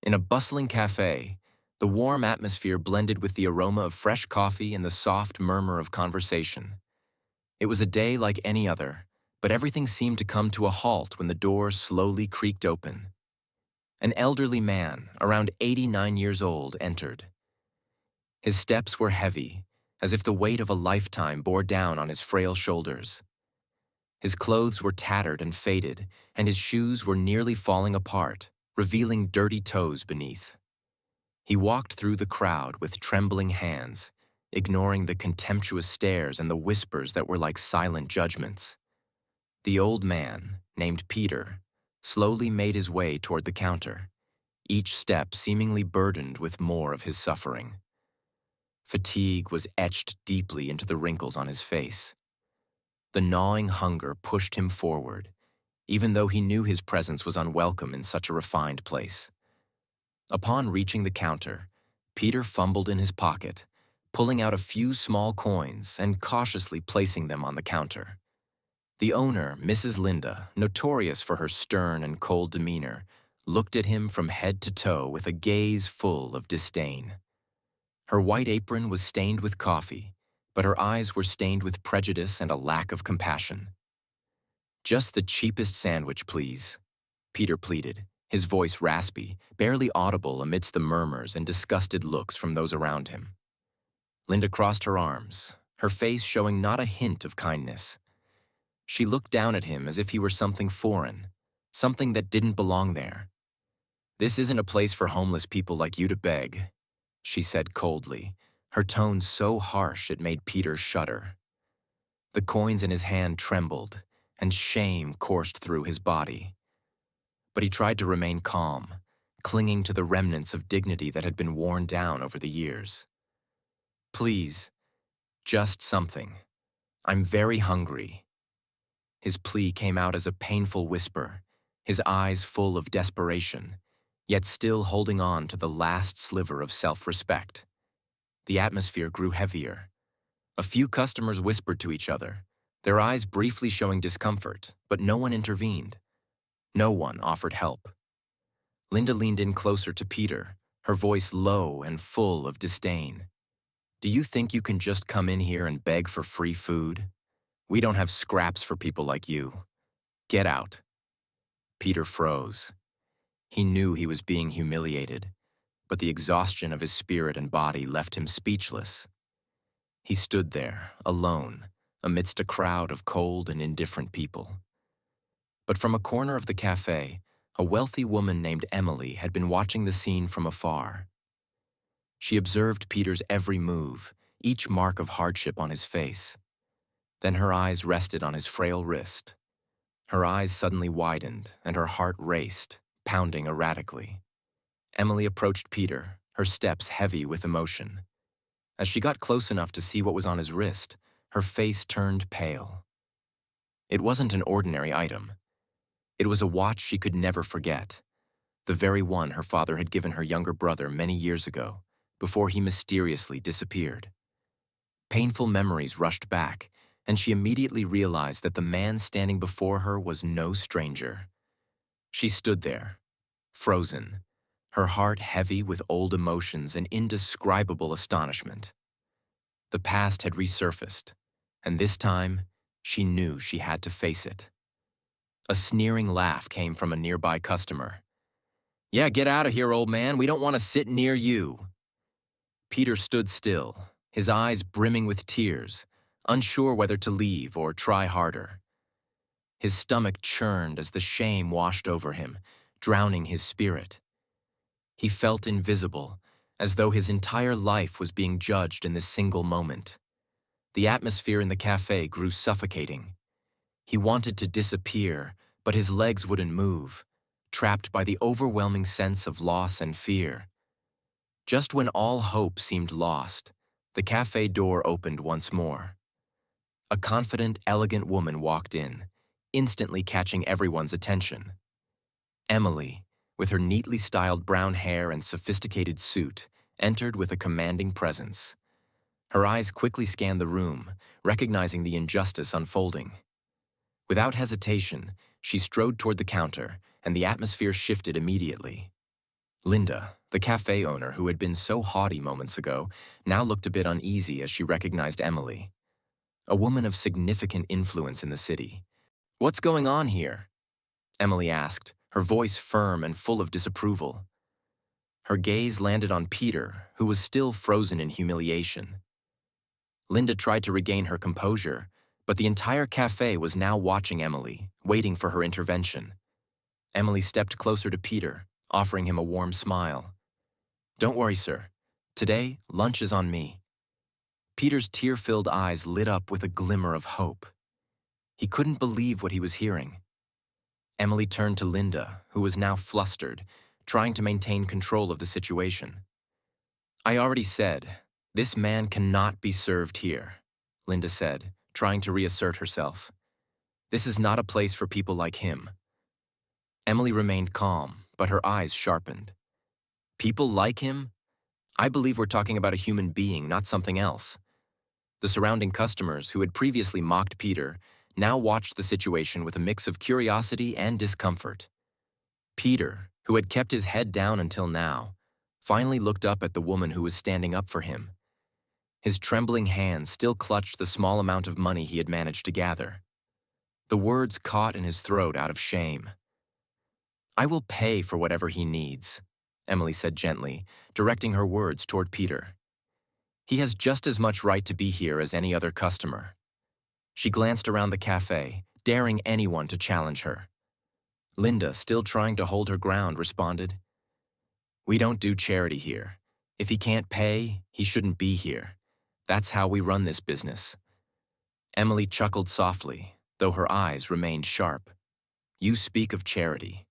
In a bustling cafe, the warm atmosphere blended with the aroma of fresh coffee and the soft murmur of conversation. It was a day like any other, but everything seemed to come to a halt when the door slowly creaked open. An elderly man, around 89 years old, entered. His steps were heavy, as if the weight of a lifetime bore down on his frail shoulders. His clothes were tattered and faded, and his shoes were nearly falling apart, revealing dirty toes beneath. He walked through the crowd with trembling hands, ignoring the contemptuous stares and the whispers that were like silent judgments. The old man, named Peter, slowly made his way toward the counter, each step seemingly burdened with more of his suffering. Fatigue was etched deeply into the wrinkles on his face. The gnawing hunger pushed him forward, even though he knew his presence was unwelcome in such a refined place. Upon reaching the counter, Peter fumbled in his pocket, pulling out a few small coins and cautiously placing them on the counter. The owner, Mrs. Linda, notorious for her stern and cold demeanor, looked at him from head to toe with a gaze full of disdain. Her white apron was stained with coffee, but her eyes were stained with prejudice and a lack of compassion. "Just the cheapest sandwich, please," Peter pleaded, his voice raspy, barely audible amidst the murmurs and disgusted looks from those around him. Linda crossed her arms, her face showing not a hint of kindness. She looked down at him as if he were something foreign, something that didn't belong there. "This isn't a place for homeless people like you to beg," she said coldly, her tone so harsh it made Peter shudder. The coins in his hand trembled, and shame coursed through his body. But he tried to remain calm, clinging to the remnants of dignity that had been worn down over the years. "Please, just something. I'm very hungry." His plea came out as a painful whisper, his eyes full of desperation, yet still holding on to the last sliver of self-respect. The atmosphere grew heavier. A few customers whispered to each other, their eyes briefly showing discomfort, but no one intervened. No one offered help. Linda leaned in closer to Peter, her voice low and full of disdain. "Do you think you can just come in here and beg for free food? We don't have scraps for people like you. Get out." Peter froze. He knew he was being humiliated, but the exhaustion of his spirit and body left him speechless. He stood there, alone, amidst a crowd of cold and indifferent people. But from a corner of the cafe, a wealthy woman named Emily had been watching the scene from afar. She observed Peter's every move, each mark of hardship on his face. Then her eyes rested on his frail wrist. Her eyes suddenly widened, and her heart raced, pounding erratically. Emily approached Peter, her steps heavy with emotion. As she got close enough to see what was on his wrist, her face turned pale. It wasn't an ordinary item. It was a watch she could never forget, the very one her father had given her younger brother many years ago, before he mysteriously disappeared. Painful memories rushed back, and she immediately realized that the man standing before her was no stranger. She stood there, frozen, her heart heavy with old emotions and indescribable astonishment. The past had resurfaced, and this time, she knew she had to face it. A sneering laugh came from a nearby customer. "Yeah, get out of here, old man. We don't want to sit near you." Peter stood still, his eyes brimming with tears, unsure whether to leave or try harder. His stomach churned as the shame washed over him, drowning his spirit. He felt invisible, as though his entire life was being judged in this single moment. The atmosphere in the cafe grew suffocating. He wanted to disappear, but his legs wouldn't move, trapped by the overwhelming sense of loss and fear. Just when all hope seemed lost, the cafe door opened once more. A confident, elegant woman walked in, instantly catching everyone's attention. Emily, with her neatly styled brown hair and sophisticated suit, entered with a commanding presence. Her eyes quickly scanned the room, recognizing the injustice unfolding. Without hesitation, she strode toward the counter, and the atmosphere shifted immediately. Linda, the cafe owner who had been so haughty moments ago, now looked a bit uneasy as she recognized Emily, a woman of significant influence in the city. "What's going on here?" Emily asked, her voice firm and full of disapproval. Her gaze landed on Peter, who was still frozen in humiliation. Linda tried to regain her composure, but the entire cafe was now watching Emily, waiting for her intervention. Emily stepped closer to Peter, offering him a warm smile. "Don't worry, sir. Today, lunch is on me." Peter's tear-filled eyes lit up with a glimmer of hope. He couldn't believe what he was hearing. Emily turned to Linda, who was now flustered, trying to maintain control of the situation. "I already said, this man cannot be served here," Linda said, trying to reassert herself. "This is not a place for people like him." Emily remained calm, but her eyes sharpened. "People like him? I believe we're talking about a human being, not something else." The surrounding customers, who had previously mocked Peter, now watched the situation with a mix of curiosity and discomfort. Peter, who had kept his head down until now, finally looked up at the woman who was standing up for him. His trembling hands still clutched the small amount of money he had managed to gather. The words caught in his throat out of shame. "I will pay for whatever he needs," Emily said gently, directing her words toward Peter. "He has just as much right to be here as any other customer." She glanced around the cafe, daring anyone to challenge her. Linda, still trying to hold her ground, responded, "We don't do charity here. If he can't pay, he shouldn't be here. That's how we run this business." Emily chuckled softly, though her eyes remained sharp. "You speak of charity,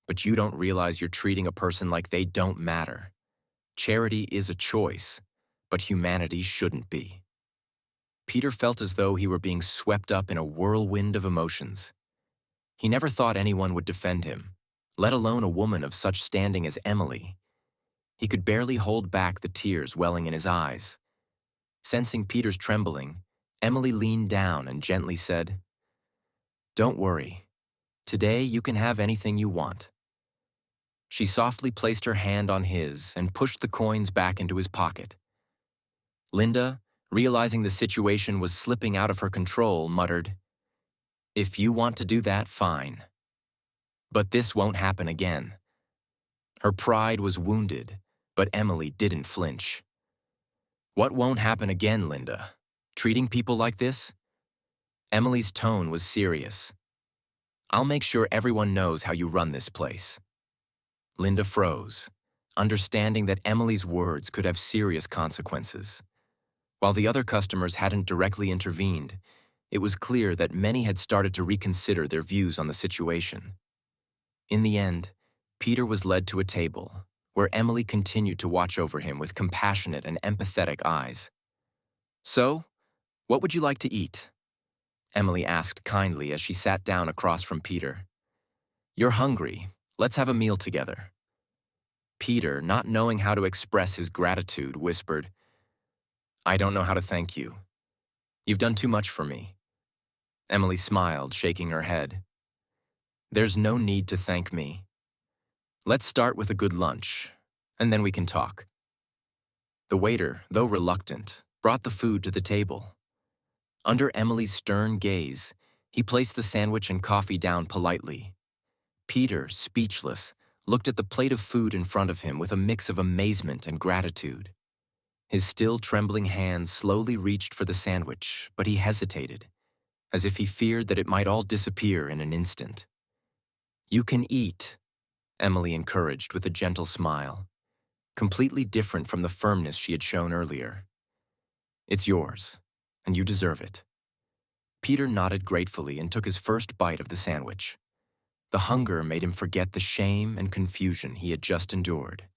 but you don't realize you're treating a person like they don't matter. Charity is a choice, but humanity shouldn't be." Peter felt as though he were being swept up in a whirlwind of emotions. He never thought anyone would defend him, let alone a woman of such standing as Emily. He could barely hold back the tears welling in his eyes. Sensing Peter's trembling, Emily leaned down and gently said, "Don't worry. Today you can have anything you want." She softly placed her hand on his and pushed the coins back into his pocket. Linda, realizing the situation was slipping out of her control, muttered, "If you want to do that, fine. But this won't happen again." Her pride was wounded, but Emily didn't flinch. "What won't happen again, Linda? Treating people like this?" Emily's tone was serious. "I'll make sure everyone knows how you run this place." Linda froze, understanding that Emily's words could have serious consequences. While the other customers hadn't directly intervened, it was clear that many had started to reconsider their views on the situation. In the end, Peter was led to a table, where Emily continued to watch over him with compassionate and empathetic eyes. "So, what would you like to eat?" Emily asked kindly as she sat down across from Peter. "You're hungry. Let's have a meal together." Peter, not knowing how to express his gratitude, whispered, "I don't know how to thank you. You've done too much for me." Emily smiled, shaking her head. "There's no need to thank me. Let's start with a good lunch, and then we can talk." The waiter, though reluctant, brought the food to the table. Under Emily's stern gaze, he placed the sandwich and coffee down politely. Peter, speechless, looked at the plate of food in front of him with a mix of amazement and gratitude. His still trembling hands slowly reached for the sandwich, but he hesitated, as if he feared that it might all disappear in an instant. "You can eat," Emily encouraged with a gentle smile, completely different from the firmness she had shown earlier. "It's yours, and you deserve it." Peter nodded gratefully and took his first bite of the sandwich. The hunger made him forget the shame and confusion he had just endured.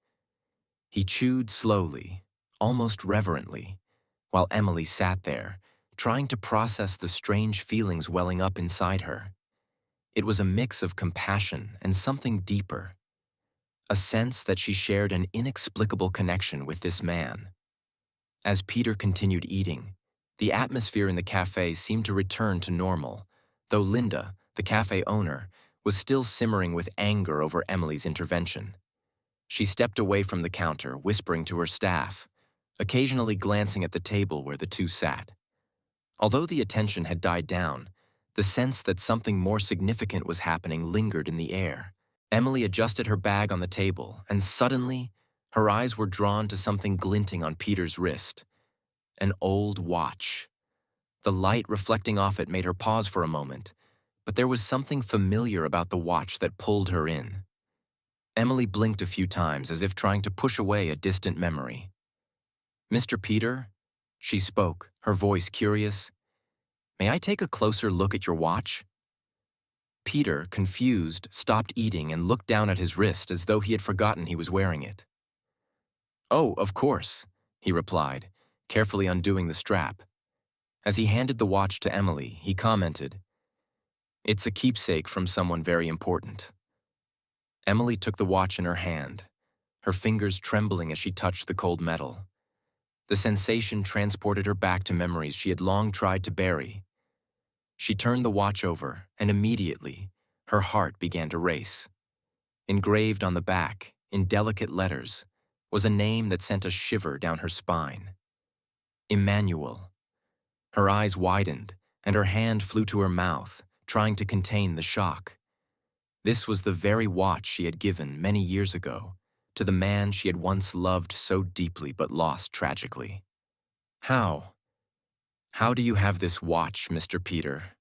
He chewed slowly, almost reverently, while Emily sat there, trying to process the strange feelings welling up inside her. It was a mix of compassion and something deeper, a sense that she shared an inexplicable connection with this man. As Peter continued eating, the atmosphere in the cafe seemed to return to normal, though Linda, the cafe owner, was still simmering with anger over Emily's intervention. She stepped away from the counter, whispering to her staff, occasionally glancing at the table where the two sat. Although the attention had died down, the sense that something more significant was happening lingered in the air. Emily adjusted her bag on the table, and suddenly, her eyes were drawn to something glinting on Peter's wrist. An old watch. The light reflecting off it made her pause for a moment, but there was something familiar about the watch that pulled her in. Emily blinked a few times as if trying to push away a distant memory. "Mr. Peter?" She spoke, her voice curious. "May I take a closer look at your watch?" Peter, confused, stopped eating and looked down at his wrist as though he had forgotten he was wearing it. "Oh, of course," he replied, carefully undoing the strap. As he handed the watch to Emily, he commented, "It's a keepsake from someone very important." Emily took the watch in her hand, her fingers trembling as she touched the cold metal. The sensation transported her back to memories she had long tried to bury. She turned the watch over, and immediately, her heart began to race. Engraved on the back, in delicate letters, was a name that sent a shiver down her spine. Emmanuel. Her eyes widened, and her hand flew to her mouth, trying to contain the shock. This was the very watch she had given many years ago to the man she had once loved so deeply but lost tragically. How do you have this watch, Mr. Peter?"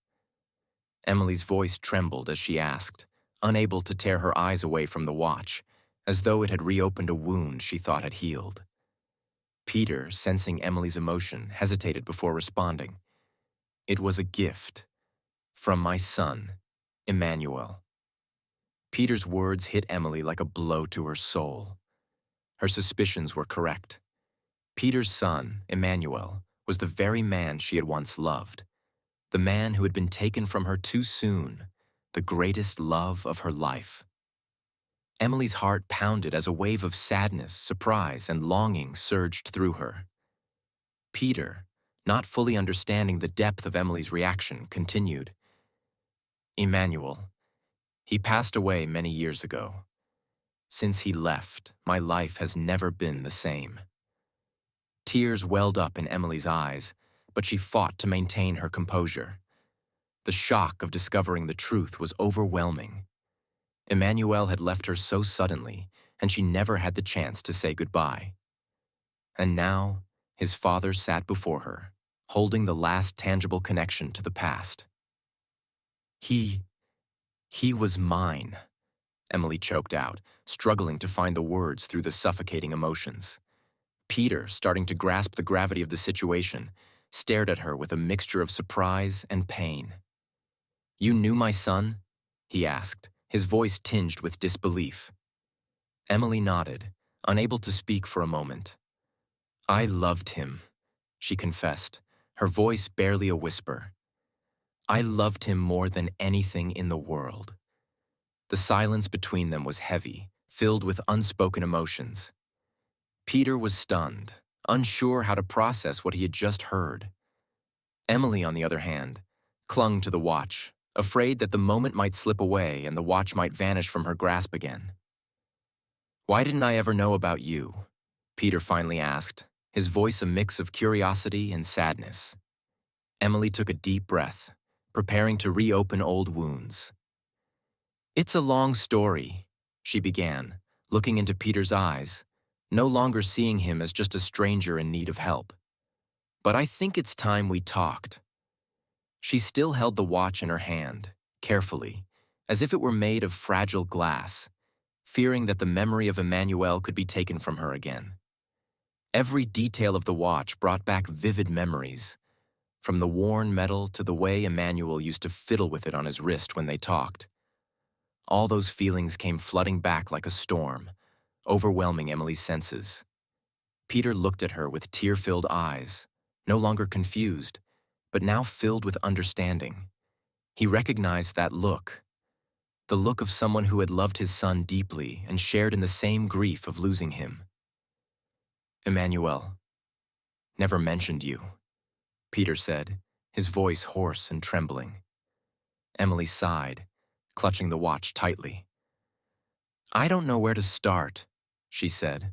Emily's voice trembled as she asked, unable to tear her eyes away from the watch, as though it had reopened a wound she thought had healed. Peter, sensing Emily's emotion, hesitated before responding. "It was a gift. From my son, Emmanuel." Peter's words hit Emily like a blow to her soul. Her suspicions were correct. Peter's son, Emmanuel, was the very man she had once loved. The man who had been taken from her too soon, the greatest love of her life. Emily's heart pounded as a wave of sadness, surprise, and longing surged through her. Peter, not fully understanding the depth of Emily's reaction, continued, "Emmanuel, he passed away many years ago. Since he left, my life has never been the same." Tears welled up in Emily's eyes, but she fought to maintain her composure. The shock of discovering the truth was overwhelming. Emmanuel had left her so suddenly, and she never had the chance to say goodbye. And now, his father sat before her, holding the last tangible connection to the past. He was mine," Emily choked out, struggling to find the words through the suffocating emotions. Peter, starting to grasp the gravity of the situation, stared at her with a mixture of surprise and pain. "You knew my son?" he asked, his voice tinged with disbelief. Emily nodded, unable to speak for a moment. "I loved him," she confessed, her voice barely a whisper. "I loved him more than anything in the world." The silence between them was heavy, filled with unspoken emotions. Peter was stunned, unsure how to process what he had just heard. Emily, on the other hand, clung to the watch, afraid that the moment might slip away and the watch might vanish from her grasp again. "Why didn't I ever know about you?" Peter finally asked, his voice a mix of curiosity and sadness. Emily took a deep breath, preparing to reopen old wounds. "It's a long story," she began, looking into Peter's eyes, no longer seeing him as just a stranger in need of help. "But I think it's time we talked." She still held the watch in her hand, carefully, as if it were made of fragile glass, fearing that the memory of Emmanuel could be taken from her again. Every detail of the watch brought back vivid memories, from the worn metal to the way Emmanuel used to fiddle with it on his wrist when they talked. All those feelings came flooding back like a storm, overwhelming Emily's senses. Peter looked at her with tear-filled eyes, no longer confused, but now filled with understanding. He recognized that look, the look of someone who had loved his son deeply and shared in the same grief of losing him. "Emmanuel never mentioned you," Peter said, his voice hoarse and trembling. Emily sighed, clutching the watch tightly. "I don't know where to start," she said,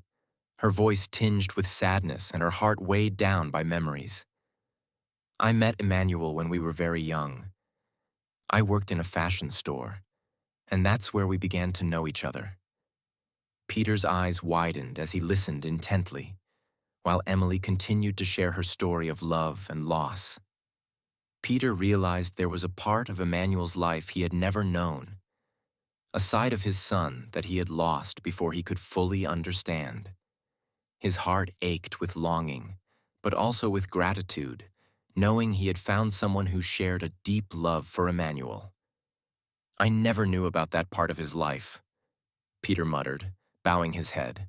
her voice tinged with sadness and her heart weighed down by memories. I met Emmanuel when we were very young. I worked in a fashion store, and that's where we began to know each other. Peter's eyes widened as he listened intently, while Emily continued to share her story of love and loss. Peter realized there was a part of Emmanuel's life he had never known, a side of his son that he had lost before he could fully understand. His heart ached with longing, but also with gratitude, knowing he had found someone who shared a deep love for Emmanuel. I never knew about that part of his life, Peter muttered, bowing his head.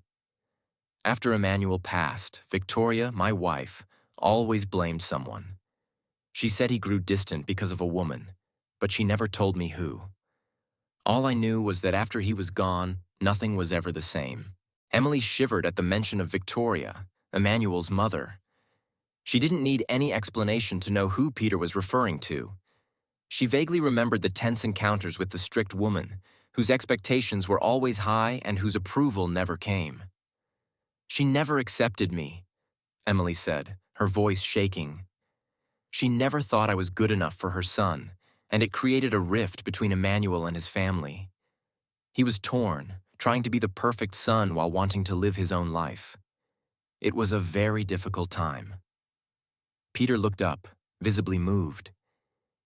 After Emmanuel passed, Victoria, my wife, always blamed someone. She said he grew distant because of a woman, but she never told me who. All I knew was that after he was gone, nothing was ever the same. Emily shivered at the mention of Victoria, Emmanuel's mother. She didn't need any explanation to know who Peter was referring to. She vaguely remembered the tense encounters with the strict woman, whose expectations were always high and whose approval never came. She never accepted me, Emily said, her voice shaking. She never thought I was good enough for her son, and it created a rift between Emmanuel and his family. He was torn, trying to be the perfect son while wanting to live his own life. It was a very difficult time. Peter looked up, visibly moved.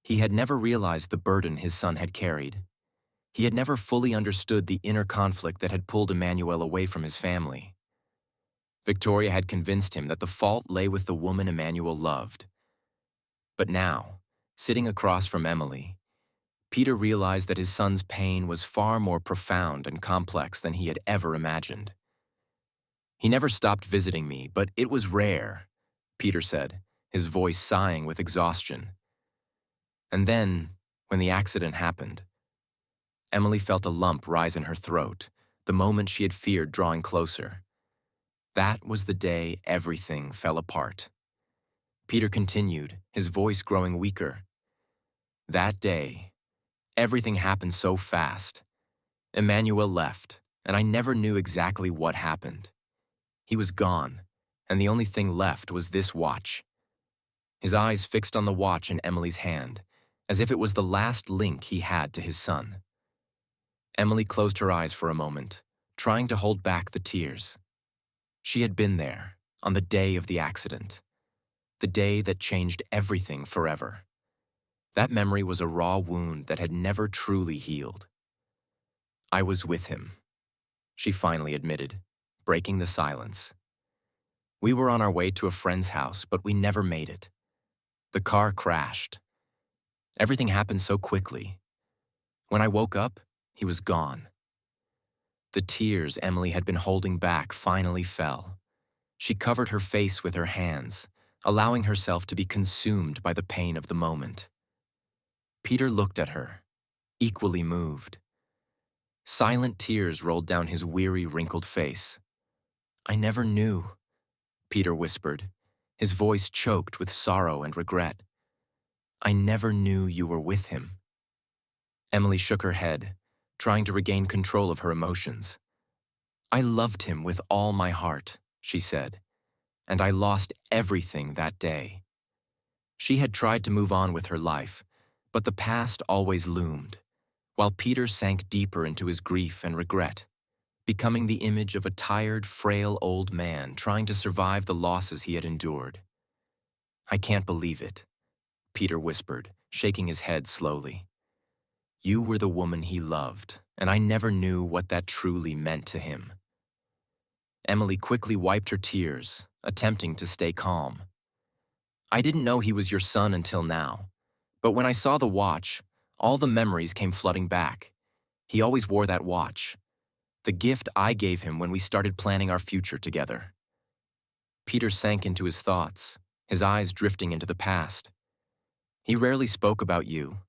He had never realized the burden his son had carried. He had never fully understood the inner conflict that had pulled Emmanuel away from his family. Victoria had convinced him that the fault lay with the woman Emmanuel loved. But now, sitting across from Emily, Peter realized that his son's pain was far more profound and complex than he had ever imagined. He never stopped visiting me, but it was rare, Peter said, his voice sighing with exhaustion. And then, when the accident happened, Emily felt a lump rise in her throat, the moment she had feared drawing closer. That was the day everything fell apart. Peter continued, his voice growing weaker. That day, everything happened so fast. Emmanuel left, and I never knew exactly what happened. He was gone, and the only thing left was this watch. His eyes fixed on the watch in Emily's hand, as if it was the last link he had to his son. Emily closed her eyes for a moment, trying to hold back the tears. She had been there, on the day of the accident. The day that changed everything forever. That memory was a raw wound that had never truly healed. I was with him, she finally admitted, breaking the silence. We were on our way to a friend's house, but we never made it. The car crashed. Everything happened so quickly. When I woke up, he was gone. The tears Emily had been holding back finally fell. She covered her face with her hands, allowing herself to be consumed by the pain of the moment. Peter looked at her, equally moved. Silent tears rolled down his weary, wrinkled face. I never knew, Peter whispered, his voice choked with sorrow and regret. I never knew you were with him. Emily shook her head, trying to regain control of her emotions. I loved him with all my heart, she said, and I lost everything that day. She had tried to move on with her life, but the past always loomed, while Peter sank deeper into his grief and regret, becoming the image of a tired, frail old man trying to survive the losses he had endured. I can't believe it, Peter whispered, shaking his head slowly. You were the woman he loved, and I never knew what that truly meant to him. Emily quickly wiped her tears, attempting to stay calm. I didn't know he was your son until now, but when I saw the watch, all the memories came flooding back. He always wore that watch, the gift I gave him when we started planning our future together. Peter sank into his thoughts, his eyes drifting into the past. He rarely spoke about you,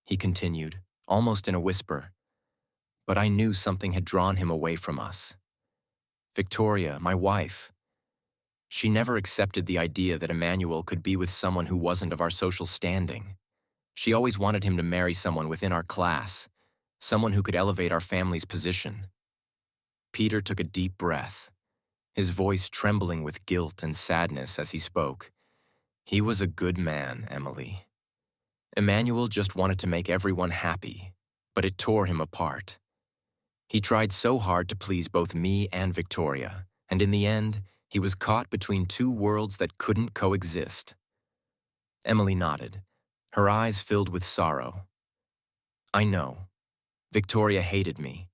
he continued, almost in a whisper, but I knew something had drawn him away from us. Victoria, my wife, she never accepted the idea that Emmanuel could be with someone who wasn't of our social standing. She always wanted him to marry someone within our class, someone who could elevate our family's position. Peter took a deep breath, his voice trembling with guilt and sadness as he spoke. He was a good man, Emily. Emmanuel just wanted to make everyone happy, but it tore him apart. He tried so hard to please both me and Victoria, and in the end, he was caught between two worlds that couldn't coexist. Emily nodded, her eyes filled with sorrow. I know. Victoria hated me.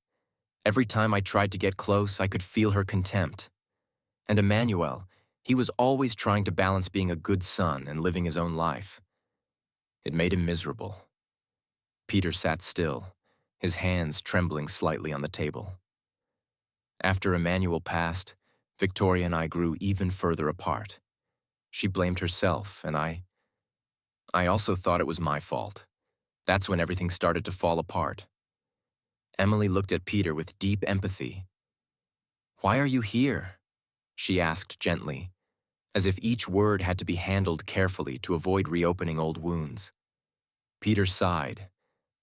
Every time I tried to get close, I could feel her contempt. And Emmanuel, he was always trying to balance being a good son and living his own life. It made him miserable. Peter sat still, his hands trembling slightly on the table. After Emmanuel passed, Victoria and I grew even further apart. She blamed herself, and I also thought it was my fault. That's when everything started to fall apart. Emily looked at Peter with deep empathy. "Why are you here?" she asked gently, as if each word had to be handled carefully to avoid reopening old wounds. Peter sighed,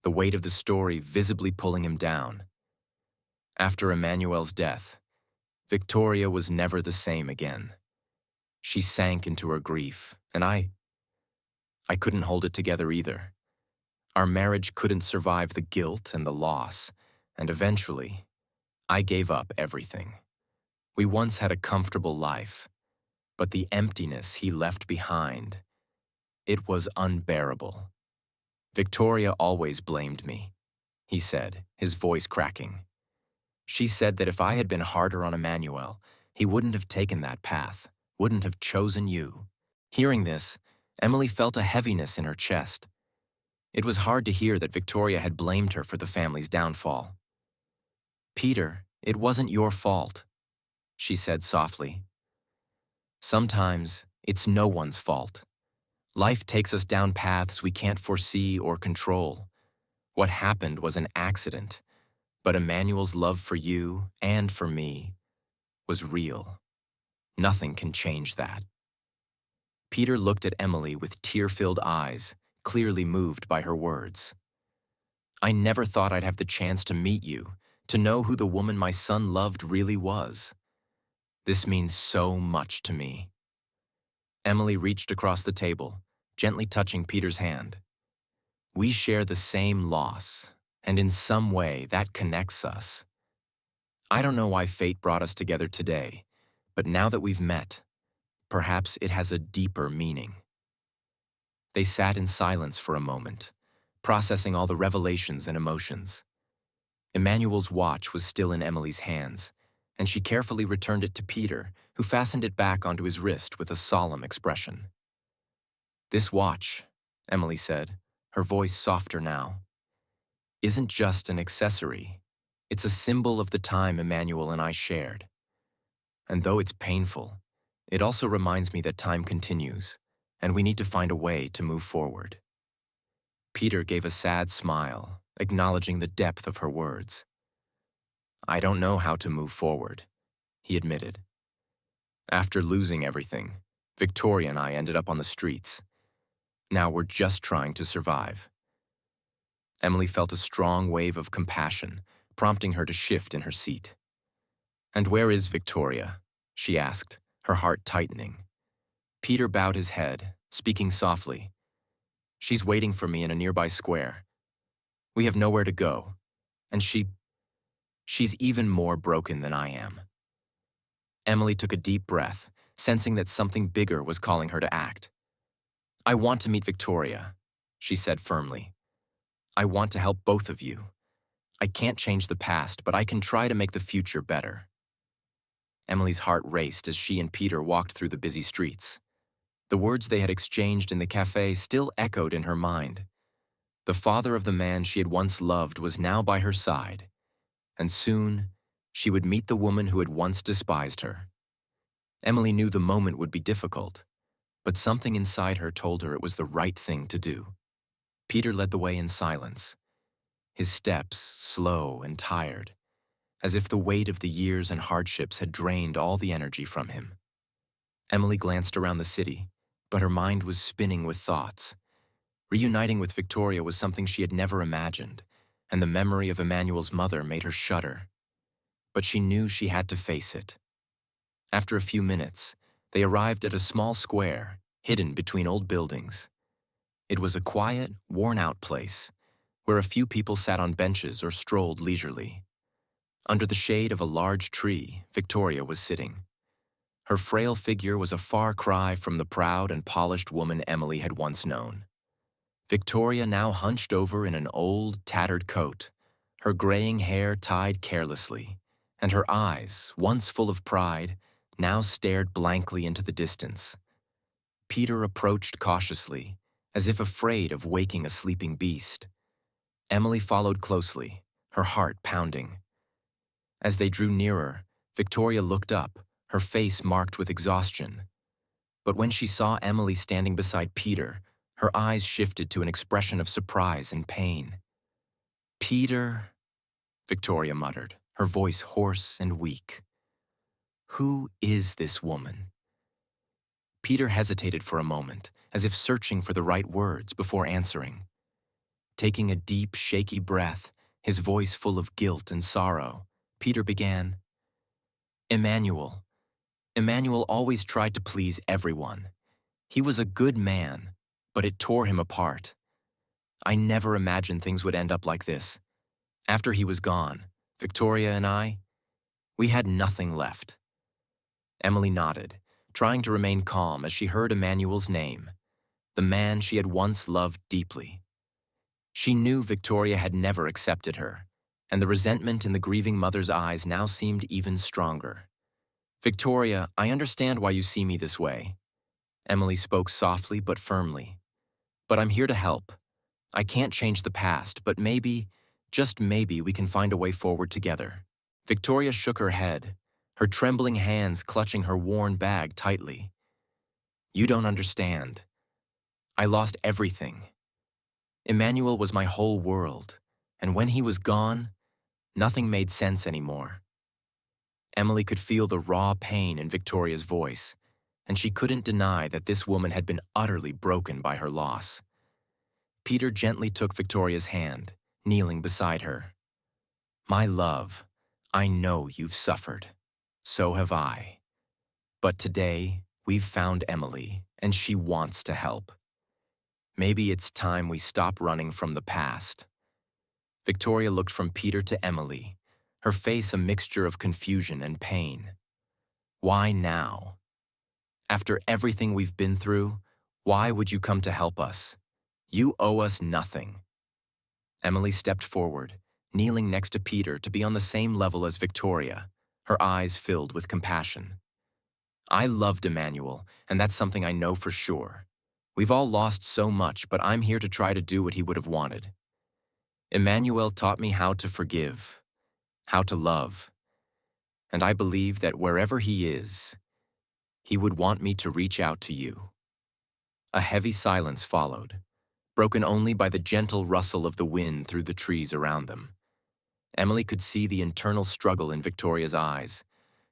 the weight of the story visibly pulling him down. After Emmanuel's death, Victoria was never the same again. She sank into her grief, and I couldn't hold it together either. Our marriage couldn't survive the guilt and the loss, and eventually, I gave up everything. We once had a comfortable life, but the emptiness he left behind, it was unbearable. Victoria always blamed me, he said, his voice cracking. She said that if I had been harder on Emmanuel, he wouldn't have taken that path, wouldn't have chosen you. Hearing this, Emily felt a heaviness in her chest. It was hard to hear that Victoria had blamed her for the family's downfall. "Peter, it wasn't your fault," she said softly. "Sometimes it's no one's fault. Life takes us down paths we can't foresee or control. What happened was an accident, but Emmanuel's love for you and for me was real. Nothing can change that." Peter looked at Emily with tear-filled eyes, clearly moved by her words. "I never thought I'd have the chance to meet you, to know who the woman my son loved really was. This means so much to me." Emily reached across the table, gently touching Peter's hand. "We share the same loss, and in some way that connects us. I don't know why fate brought us together today, but now that we've met, perhaps it has a deeper meaning." They sat in silence for a moment, processing all the revelations and emotions. Emmanuel's watch was still in Emily's hands, and she carefully returned it to Peter, who fastened it back onto his wrist with a solemn expression. "This watch," Emily said, her voice softer now, "isn't just an accessory. It's a symbol of the time Emmanuel and I shared. And though it's painful, it also reminds me that time continues, and we need to find a way to move forward." Peter gave a sad smile, acknowledging the depth of her words. "I don't know how to move forward," he admitted. "After losing everything, Victoria and I ended up on the streets. Now we're just trying to survive." Emily felt a strong wave of compassion, prompting her to shift in her seat. "And where is Victoria?" she asked, her heart tightening. Peter bowed his head, speaking softly. "She's waiting for me in a nearby square. We have nowhere to go, and she's even more broken than I am." Emily took a deep breath, sensing that something bigger was calling her to act. "I want to meet Victoria," she said firmly. "I want to help both of you. I can't change the past, but I can try to make the future better." Emily's heart raced as she and Peter walked through the busy streets. The words they had exchanged in the café still echoed in her mind. The father of the man she had once loved was now by her side, and soon she would meet the woman who had once despised her. Emily knew the moment would be difficult, but something inside her told her it was the right thing to do. Peter led the way in silence, his steps slow and tired, as if the weight of the years and hardships had drained all the energy from him. Emily glanced around the city, but her mind was spinning with thoughts. Reuniting with Victoria was something she had never imagined, and the memory of Emmanuel's mother made her shudder. but she knew she had to face it. After a few minutes, they arrived at a small square, hidden between old buildings. It was a quiet, worn-out place, where a few people sat on benches or strolled leisurely. Under the shade of a large tree, Victoria was sitting. Her frail figure was a far cry from the proud and polished woman Emily had once known. Victoria now hunched over in an old, tattered coat, her graying hair tied carelessly, and her eyes, once full of pride, now stared blankly into the distance. Peter approached cautiously, as if afraid of waking a sleeping beast. Emily followed closely, her heart pounding. As they drew nearer, Victoria looked up, her face marked with exhaustion. But when she saw Emily standing beside Peter, her eyes shifted to an expression of surprise and pain. "Peter," Victoria muttered, her voice hoarse and weak. "Who is this woman?" Peter hesitated for a moment, as if searching for the right words before answering. Taking a deep, shaky breath, his voice full of guilt and sorrow, Peter began, "Emmanuel. Emmanuel always tried to please everyone. He was a good man, but it tore him apart. I never imagined things would end up like this. After he was gone, Victoria and we had nothing left." Emily nodded, trying to remain calm as she heard Emmanuel's name, the man she had once loved deeply. She knew Victoria had never accepted her, and the resentment in the grieving mother's eyes now seemed even stronger. "Victoria, I understand why you see me this way." Emily spoke softly but firmly. "But I'm here to help. I can't change the past, but maybe, just maybe, we can find a way forward together." Victoria shook her head, her trembling hands clutching her worn bag tightly. "You don't understand. I lost everything. Emmanuel was my whole world, and when he was gone, nothing made sense anymore." Emily could feel the raw pain in Victoria's voice, and she couldn't deny that this woman had been utterly broken by her loss. Peter gently took Victoria's hand, kneeling beside her. "My love, I know you've suffered. So have I. But today, we've found Emily, and she wants to help. Maybe it's time we stop running from the past." Victoria looked from Peter to Emily, her face a mixture of confusion and pain. "Why now? After everything we've been through, why would you come to help us? You owe us nothing." Emily stepped forward, kneeling next to Peter to be on the same level as Victoria, her eyes filled with compassion. "I loved Emmanuel, and that's something I know for sure. We've all lost so much, but I'm here to try to do what he would have wanted. Emmanuel taught me how to forgive, how to love, and I believe that wherever he is, he would want me to reach out to you." A heavy silence followed, broken only by the gentle rustle of the wind through the trees around them. Emily could see the internal struggle in Victoria's eyes,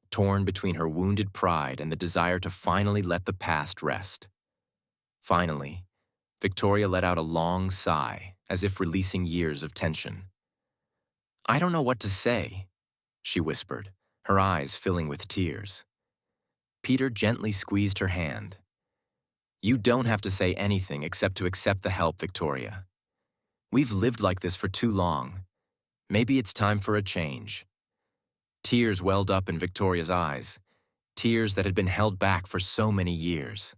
torn between her wounded pride and the desire to finally let the past rest. Finally, Victoria let out a long sigh, as if releasing years of tension. "I don't know what to say," she whispered, her eyes filling with tears. Peter gently squeezed her hand. "You don't have to say anything except to accept the help, Victoria. We've lived like this for too long. Maybe it's time for a change." Tears welled up in Victoria's eyes, tears that had been held back for so many years.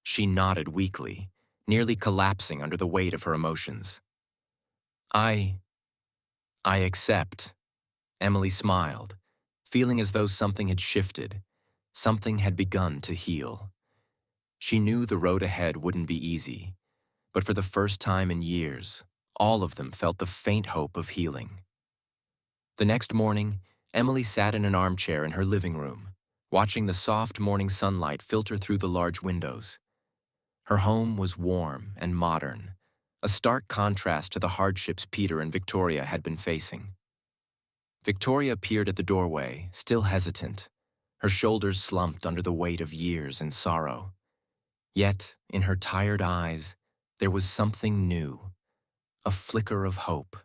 She nodded weakly, nearly collapsing under the weight of her emotions. I accept." Emily smiled, feeling as though something had shifted, something had begun to heal. She knew the road ahead wouldn't be easy, but for the first time in years, all of them felt the faint hope of healing. The next morning, Emily sat in an armchair in her living room, watching the soft morning sunlight filter through the large windows. Her home was warm and modern, a stark contrast to the hardships Peter and Victoria had been facing. Victoria appeared at the doorway, still hesitant, her shoulders slumped under the weight of years and sorrow. Yet, in her tired eyes, there was something new, a flicker of hope.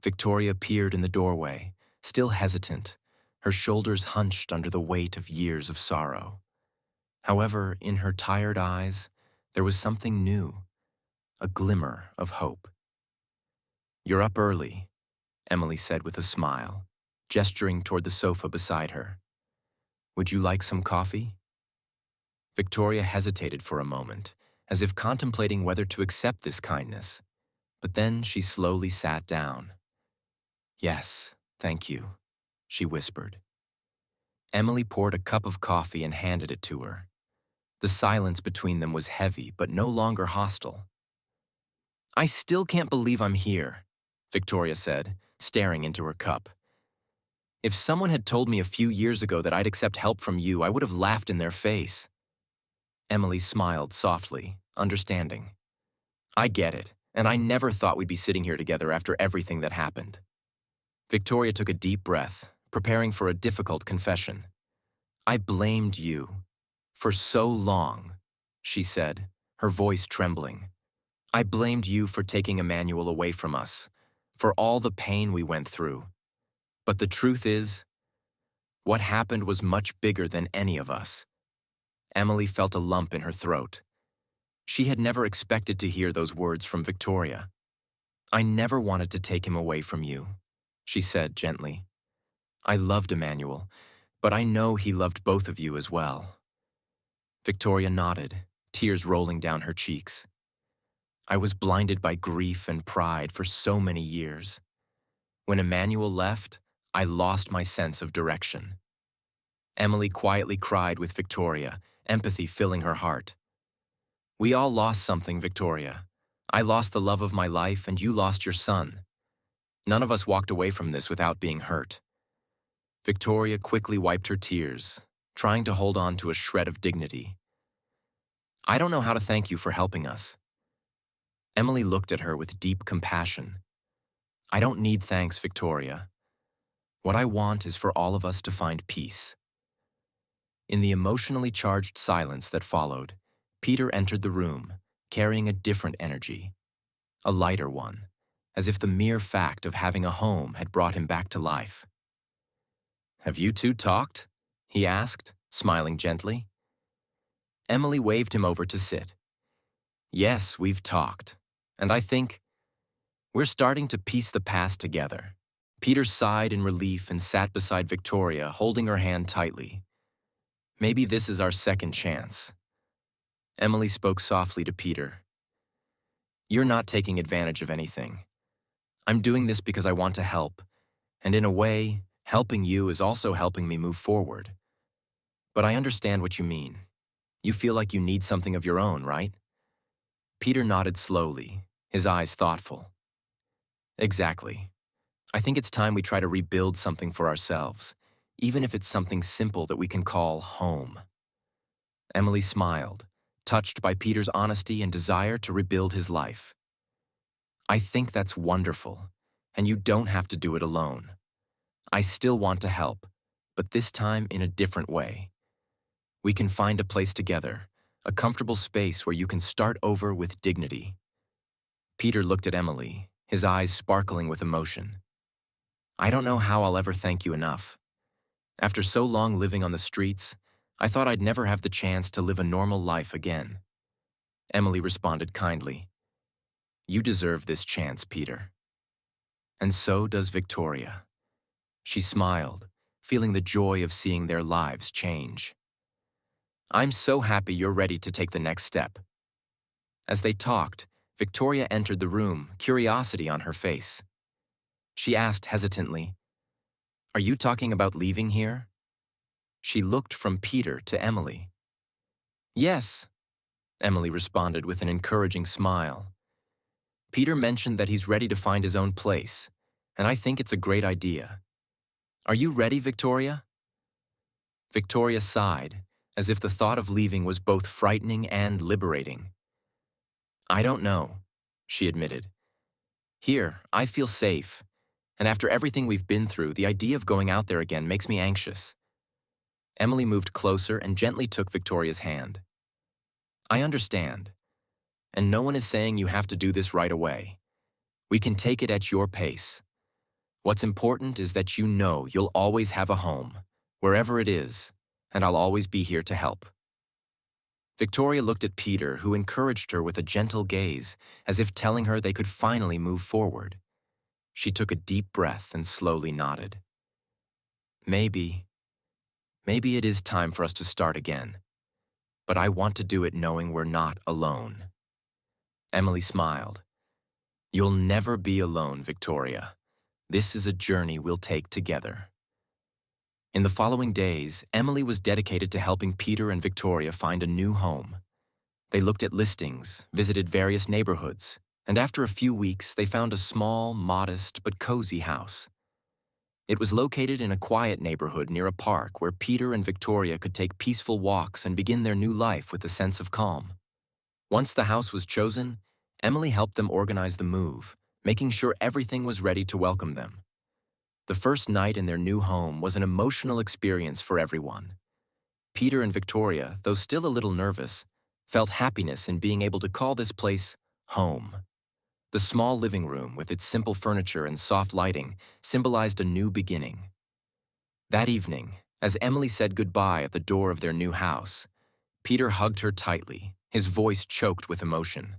Victoria peered in the doorway, still hesitant, her shoulders hunched under the weight of years of sorrow. However, in her tired eyes, there was something new, a glimmer of hope. "You're up early," Emily said with a smile, gesturing toward the sofa beside her. "Would you like some coffee?" Victoria hesitated for a moment, as if contemplating whether to accept this kindness, but then she slowly sat down. "Yes, thank you," she whispered. Emily poured a cup of coffee and handed it to her. The silence between them was heavy, but no longer hostile. "I still can't believe I'm here," Victoria said, staring into her cup. "If someone had told me a few years ago that I'd accept help from you, I would have laughed in their face." Emily smiled softly, understanding. "I get it, and I never thought we'd be sitting here together after everything that happened." Victoria took a deep breath, preparing for a difficult confession. "I blamed you for so long," she said, her voice trembling. "I blamed you for taking Emmanuel away from us, for all the pain we went through. But the truth is, what happened was much bigger than any of us." Emily felt a lump in her throat. She had never expected to hear those words from Victoria. "I never wanted to take him away from you," she said gently. "I loved Emmanuel, but I know he loved both of you as well." Victoria nodded, tears rolling down her cheeks. "I was blinded by grief and pride for so many years. When Emmanuel left, I lost my sense of direction." Emily quietly cried with Victoria, empathy filling her heart. "We all lost something, Victoria. I lost the love of my life, and you lost your son. None of us walked away from this without being hurt." Victoria quickly wiped her tears, trying to hold on to a shred of dignity. "I don't know how to thank you for helping us." Emily looked at her with deep compassion. "I don't need thanks, Victoria. What I want is for all of us to find peace." In the emotionally charged silence that followed, Peter entered the room, carrying a different energy, a lighter one, as if the mere fact of having a home had brought him back to life. "Have you two talked?" he asked, smiling gently. Emily waved him over to sit. "Yes, we've talked, and I think we're starting to piece the past together." Peter sighed in relief and sat beside Victoria, holding her hand tightly. "Maybe this is our second chance." Emily spoke softly to Peter. "You're not taking advantage of anything. I'm doing this because I want to help, and in a way, helping you is also helping me move forward. But I understand what you mean. You feel like you need something of your own, right?" Peter nodded slowly, his eyes thoughtful. "Exactly. I think it's time we try to rebuild something for ourselves, even if it's something simple that we can call home." Emily smiled, touched by Peter's honesty and desire to rebuild his life. "I think that's wonderful, and you don't have to do it alone. I still want to help, but this time in a different way. We can find a place together, a comfortable space where you can start over with dignity." Peter looked at Emily, his eyes sparkling with emotion. "I don't know how I'll ever thank you enough. After so long living on the streets, I thought I'd never have the chance to live a normal life again." Emily responded kindly. "You deserve this chance, Peter." And so does Victoria. She smiled, feeling the joy of seeing their lives change. "I'm so happy you're ready to take the next step." As they talked, Victoria entered the room, curiosity on her face. She asked hesitantly, "Are you talking about leaving here?" She looked from Peter to Emily. "Yes," Emily responded with an encouraging smile. "Peter mentioned that he's ready to find his own place, and I think it's a great idea. Are you ready, Victoria?" Victoria sighed, as if the thought of leaving was both frightening and liberating. "I don't know," she admitted. "Here, I feel safe, and after everything we've been through, the idea of going out there again makes me anxious." Emily moved closer and gently took Victoria's hand. "I understand, and no one is saying you have to do this right away. We can take it at your pace. What's important is that you know you'll always have a home, wherever it is, and I'll always be here to help." Victoria looked at Peter, who encouraged her with a gentle gaze, as if telling her they could finally move forward. She took a deep breath and slowly nodded. Maybe it is time for us to start again, but I want to do it knowing we're not alone." Emily smiled. "You'll never be alone, Victoria. This is a journey we'll take together." In the following days, Emily was dedicated to helping Peter and Victoria find a new home. They looked at listings, visited various neighborhoods, and after a few weeks, they found a small, modest, but cozy house. It was located in a quiet neighborhood near a park where Peter and Victoria could take peaceful walks and begin their new life with a sense of calm. Once the house was chosen, Emily helped them organize the move, making sure everything was ready to welcome them. The first night in their new home was an emotional experience for everyone. Peter and Victoria, though still a little nervous, felt happiness in being able to call this place home. The small living room, with its simple furniture and soft lighting, symbolized a new beginning. That evening, as Emily said goodbye at the door of their new house, Peter hugged her tightly, his voice choked with emotion.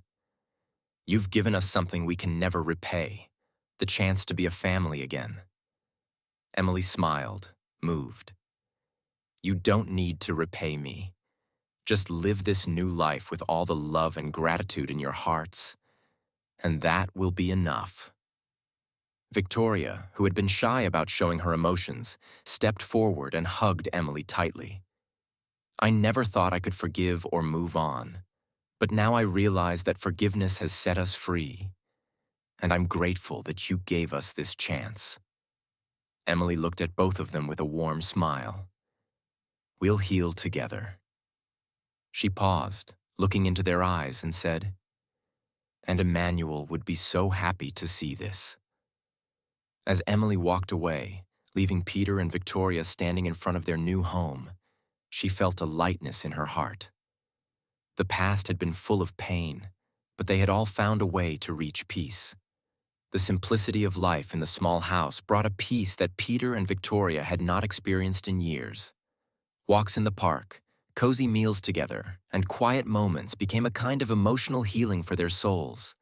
"You've given us something we can never repay, the chance to be a family again." Emily smiled, moved. "You don't need to repay me. Just live this new life with all the love and gratitude in your hearts, and that will be enough." Victoria, who had been shy about showing her emotions, stepped forward and hugged Emily tightly. "I never thought I could forgive or move on, but now I realize that forgiveness has set us free, and I'm grateful that you gave us this chance." Emily looked at both of them with a warm smile. "We'll heal together." She paused, looking into their eyes, and said, "And Emmanuel would be so happy to see this." As Emily walked away, leaving Peter and Victoria standing in front of their new home, she felt a lightness in her heart. The past had been full of pain, but they had all found a way to reach peace. The simplicity of life in the small house brought a peace that Peter and Victoria had not experienced in years. Walks in the park, cozy meals together, and quiet moments became a kind of emotional healing for their souls.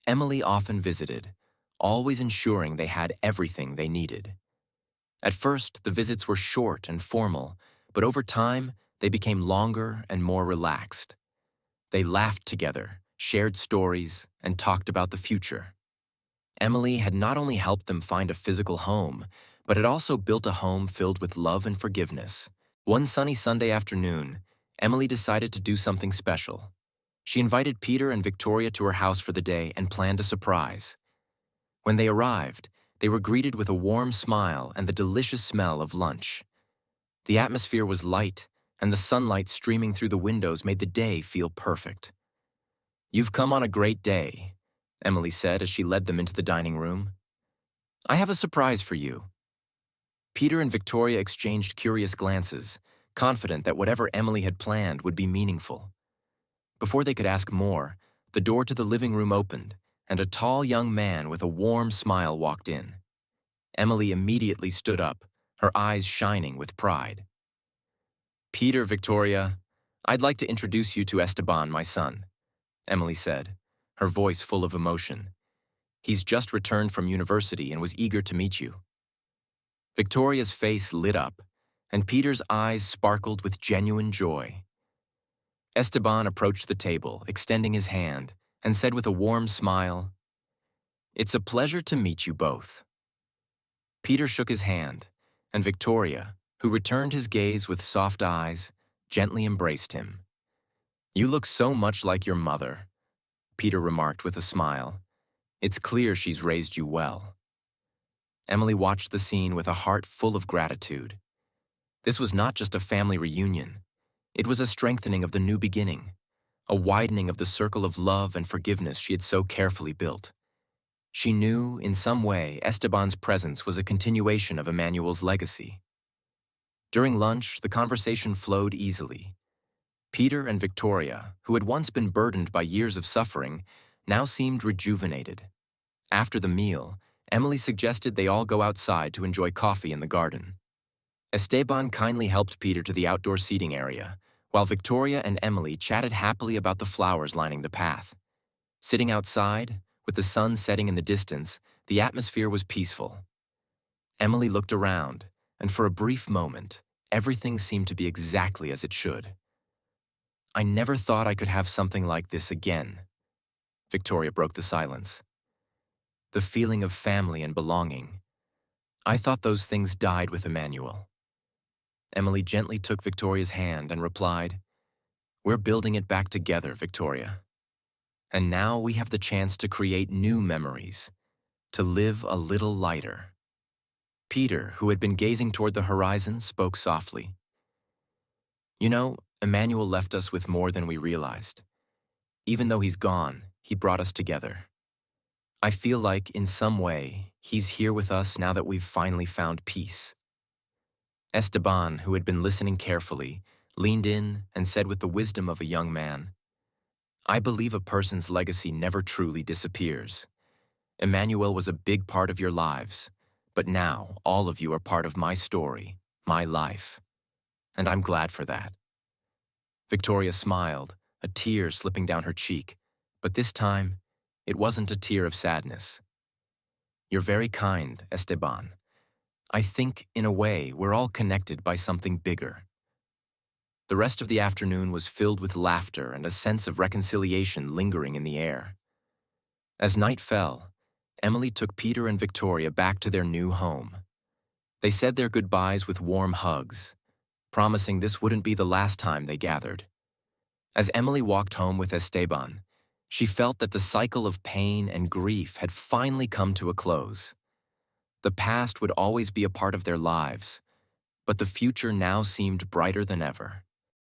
Emily often visited, always ensuring they had everything they needed. At first, the visits were short and formal, but over time, they became longer and more relaxed. They laughed together, shared stories, and talked about the future. Emily had not only helped them find a physical home, but had also built a home filled with love and forgiveness. One sunny Sunday afternoon, Emily decided to do something special. She invited Peter and Victoria to her house for the day and planned a surprise. When they arrived, they were greeted with a warm smile and the delicious smell of lunch. The atmosphere was light, and the sunlight streaming through the windows made the day feel perfect. "You've come on a great day," Emily said as she led them into the dining room. "I have a surprise for you." Peter and Victoria exchanged curious glances, confident that whatever Emily had planned would be meaningful. Before they could ask more, the door to the living room opened, and a tall young man with a warm smile walked in. Emily immediately stood up, her eyes shining with pride. "Peter, Victoria, I'd like to introduce you to Esteban, my son," Emily said, her voice full of emotion. "He's just returned from university and was eager to meet you." Victoria's face lit up, and Peter's eyes sparkled with genuine joy. Esteban approached the table, extending his hand, and said with a warm smile, "It's a pleasure to meet you both." Peter shook his hand, and Victoria, who returned his gaze with soft eyes, gently embraced him. "You look so much like your mother," Peter remarked with a smile. "It's clear she's raised you well." Emily watched the scene with a heart full of gratitude. This was not just a family reunion. It was a strengthening of the new beginning, a widening of the circle of love and forgiveness she had so carefully built. She knew, in some way, Esteban's presence was a continuation of Emmanuel's legacy. During lunch, the conversation flowed easily. Peter and Victoria, who had once been burdened by years of suffering, now seemed rejuvenated. After the meal, Emily suggested they all go outside to enjoy coffee in the garden. Esteban kindly helped Peter to the outdoor seating area, while Victoria and Emily chatted happily about the flowers lining the path. Sitting outside, with the sun setting in the distance, the atmosphere was peaceful. Emily looked around, and for a brief moment, everything seemed to be exactly as it should. I never thought I could have something like this again. Victoria broke the silence. The feeling of family and belonging. I thought those things died with Emmanuel. Emily gently took Victoria's hand and replied, "We're building it back together, Victoria. And now we have the chance to create new memories, to live a little lighter." Peter, who had been gazing toward the horizon, spoke softly. "You know, Emmanuel left us with more than we realized. Even though he's gone, he brought us together. I feel like, in some way, he's here with us now that we've finally found peace." Esteban, who had been listening carefully, leaned in and said with the wisdom of a young man, "I believe a person's legacy never truly disappears. Emmanuel was a big part of your lives, but now all of you are part of my story, my life. And I'm glad for that." Victoria smiled, a tear slipping down her cheek, but this time, it wasn't a tear of sadness. "You're very kind, Esteban. I think, in a way, we're all connected by something bigger." The rest of the afternoon was filled with laughter and a sense of reconciliation lingering in the air. As night fell, Emily took Peter and Victoria back to their new home. They said their goodbyes with warm hugs, promising this wouldn't be the last time they gathered. As Emily walked home with Esteban, she felt that the cycle of pain and grief had finally come to a close. The past would always be a part of their lives, but the future now seemed brighter than ever.